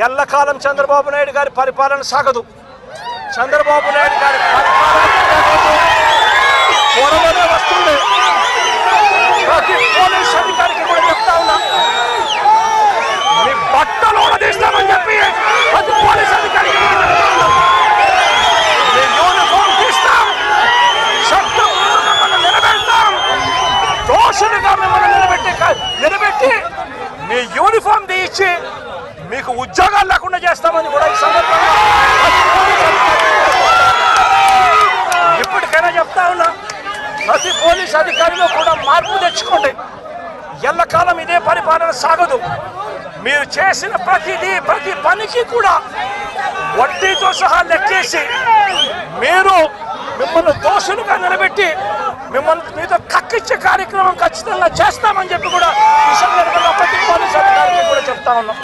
ఎల్లకాలం చంద్రబాబు నాయుడు గారి పరిపాలన సాగదు. చంద్రబాబు నాయుడు గారి పరిపాలన త్వరలోనే వస్తుంది. ప్రతి పోలీస్ అధికారికి కూడా చెప్తా ఉన్నా, మీ బట్టలు తీస్తామని చెప్పి ప్రతి పోలీస్ అధికారికి మీ యూనిఫామ్ తీస్తాం, చట్టం మిమ్మల్ని నిలబెడతాం, దోషులుగా మిమ్మల్ని నిలబెట్టి మీ యూనిఫామ్ తీయించి మీకు ఉద్యోగాలు లేకుండా చేస్తామని కూడా ఈ సందర్భంగా ఇప్పటికైనా చెప్తా ఉన్నా, ప్రతి పోలీస్ అధికారిలో కూడా మార్పు తెచ్చుకోండి. ఎల్లకాలం ఇదే పరిపాలన సాగదు. మీరు చేసిన ప్రతి పనికి కూడా వడ్డీతో సహా లెక్కేసి మిమ్మల్ని దోషులుగా నిలబెట్టి మీతో కక్కిచ్చే కార్యక్రమం ఖచ్చితంగా చేస్తామని చెప్పి కూడా ఈ సందర్భంగా ప్రతి పోలీస్ అధికారికి కూడా చెప్తా ఉన్నాం.